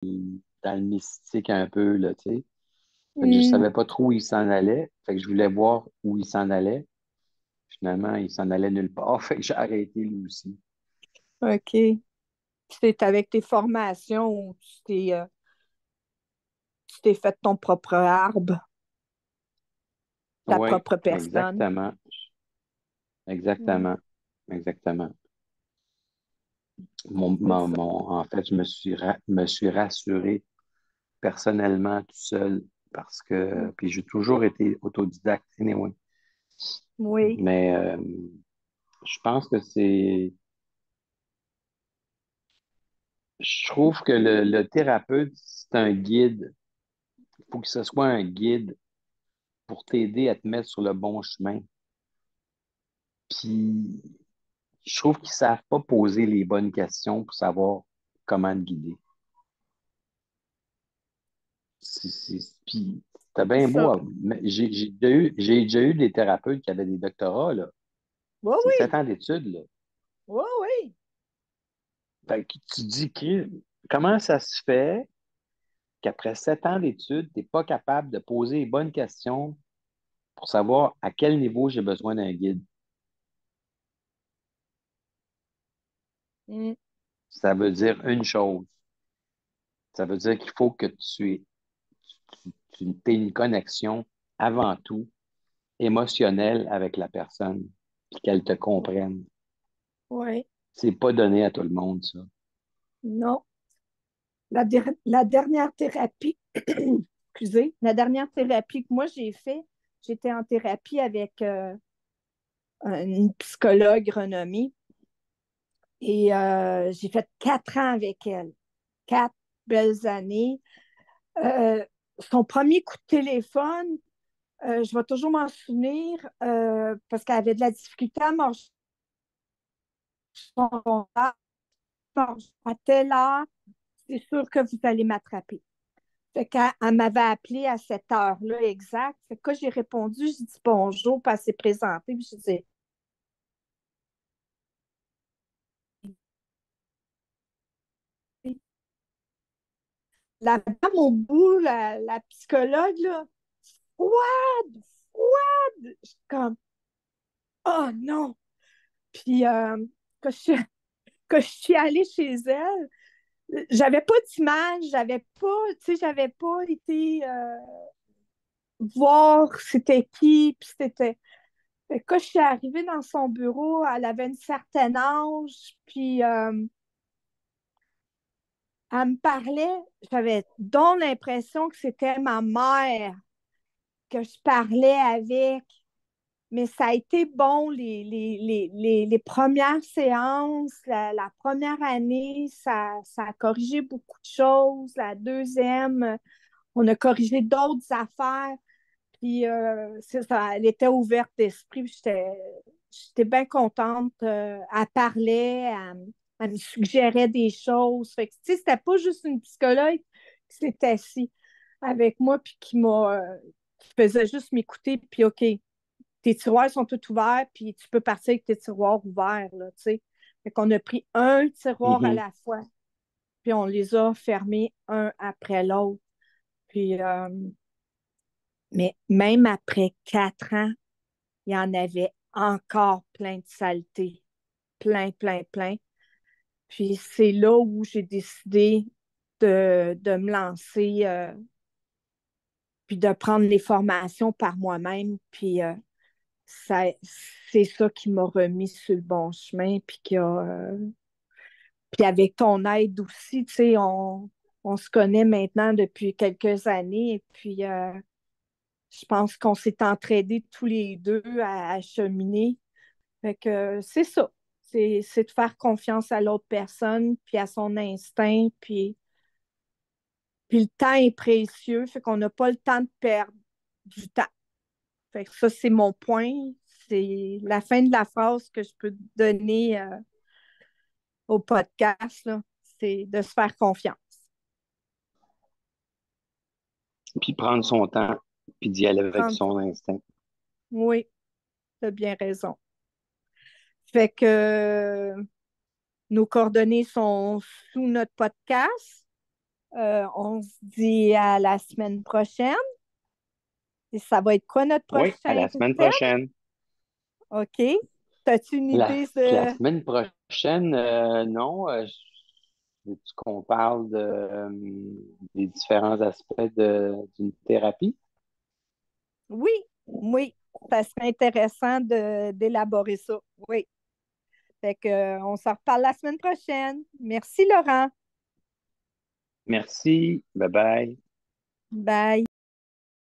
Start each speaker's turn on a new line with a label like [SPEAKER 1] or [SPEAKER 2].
[SPEAKER 1] dans le mystique un peu, là, tu sais. Fait que je
[SPEAKER 2] Hmm,
[SPEAKER 1] savais pas trop où il s'en allait. Fait que je voulais voir où il s'en allait. Finalement, il s'en allait nulle part. Fait que j'ai arrêté lui aussi.
[SPEAKER 2] OK. C'est avec tes formations où tu t'es fait ton propre arbre, ta
[SPEAKER 1] Oui,
[SPEAKER 2] propre personne.
[SPEAKER 1] exactement.
[SPEAKER 2] Hmm.
[SPEAKER 1] Exactement. Exactement.
[SPEAKER 2] C'est ça.
[SPEAKER 1] En fait, me suis rassuré personnellement tout seul parce que, puis j'ai toujours été autodidacte, anyway.
[SPEAKER 2] Oui,
[SPEAKER 1] Mais je pense que je trouve que le thérapeute, c'est un guide. Il faut que ce soit un guide pour t'aider à te mettre sur le bon chemin. Puis, je trouve qu'ils ne savent pas poser les bonnes questions pour savoir comment te guider. Puis, c'était
[SPEAKER 2] c'est
[SPEAKER 1] bien beau.
[SPEAKER 2] ça.
[SPEAKER 1] Mais j'ai déjà eu des thérapeutes qui avaient des doctorats, là.
[SPEAKER 2] Oui,
[SPEAKER 1] C'est sept
[SPEAKER 2] oui,
[SPEAKER 1] ans d'études, là.
[SPEAKER 2] oui, oui.
[SPEAKER 1] Fait que tu te dis, comment ça se fait qu'après 7 ans d'études, tu n'es pas capable de poser les bonnes questions pour savoir à quel niveau j'ai besoin d'un guide?
[SPEAKER 2] Hmm.
[SPEAKER 1] Ça veut dire une chose. Ça veut dire qu'il faut que tu aies une connexion avant tout émotionnelle avec la personne, puis qu'elle te comprenne.
[SPEAKER 2] Oui,
[SPEAKER 1] C'est pas donné à tout le monde, ça.
[SPEAKER 2] non. La dernière thérapie, excusez, la dernière thérapie que moi j'ai fait, j'étais en thérapie avec une psychologue renommée et j'ai fait 4 ans avec elle. 4 belles années. Euh, Son premier coup de téléphone, je vais toujours m'en souvenir parce qu'elle avait de la difficulté à manger son repas. À telle heure, c'est sûr que vous allez m'attraper. Fait qu'elle elle m'avait appelé à cette heure-là exact. Fait que quand j'ai répondu, j'ai dit bonjour, puis elle s'est présentée, puis je dis la dame au bout, la psychologue, là, froide, froide. Je suis comme, oh non. Puis quand je suis, quand je suis allée chez elle, j'avais pas d'image, j'avais pas, tu sais, j'avais pas été voir c'était qui, puis c'était. Fait que quand je suis arrivée dans son bureau, elle avait une certaine âge, puis elle me parlait, j'avais donc l'impression que c'était ma mère que je parlais avec, mais ça a été bon les premières séances, la première année, ça a corrigé beaucoup de choses. La deuxième, on a corrigé d'autres affaires. Puis c'est ça, elle était ouverte d'esprit. J'étais bien contente. Elle parlait, elle me suggérait des choses. Fait que, tu sais, c'était pas juste une psychologue qui s'était assise avec moi puis qui faisait juste m'écouter. Puis OK, tes tiroirs sont tous ouverts, puis tu peux partir avec tes tiroirs ouverts, là, tu sais. Fait qu'on a pris un tiroir à
[SPEAKER 1] Mhm.
[SPEAKER 2] la fois, puis on les a fermés un après l'autre. Puis, mais même après 4 ans, il y en avait encore plein de saletés. Plein, plein, plein. Puis c'est là où j'ai décidé de me lancer, puis de prendre les formations par moi-même. Puis ça, c'est ça qui m'a remis sur le bon chemin. Puis avec ton aide aussi, tu sais, on se connaît maintenant depuis quelques années. Et puis je pense qu'on s'est entraidés tous les deux à cheminer. Fait que c'est ça. C'est de faire confiance à l'autre personne, puis à son instinct, puis le temps est précieux, fait qu'on n'a pas le temps de perdre du temps. Fait que ça, c'est mon point. C'est la fin de la phrase que je peux donner au podcast, là. C'est de se faire confiance.
[SPEAKER 1] Puis prendre son temps, puis d'y aller avec
[SPEAKER 2] Prendre...
[SPEAKER 1] son instinct.
[SPEAKER 2] Oui, tu as bien raison. Fait que nos coordonnées sont sous notre podcast. On se dit à la semaine prochaine. Et ça va être quoi notre
[SPEAKER 1] Oui, à
[SPEAKER 2] prochain
[SPEAKER 1] la semaine
[SPEAKER 2] thème?
[SPEAKER 1] prochaine.
[SPEAKER 2] OK. As-tu une
[SPEAKER 1] La,
[SPEAKER 2] idée
[SPEAKER 1] la
[SPEAKER 2] de...
[SPEAKER 1] semaine prochaine, non, veux-tu qu'on parle des différents aspects d'une thérapie?
[SPEAKER 2] Oui, oui, ça serait intéressant d'élaborer ça. Oui. Fait que, on s'en reparle la semaine prochaine. Merci, Laurent.
[SPEAKER 1] Merci, bye bye.
[SPEAKER 2] Bye.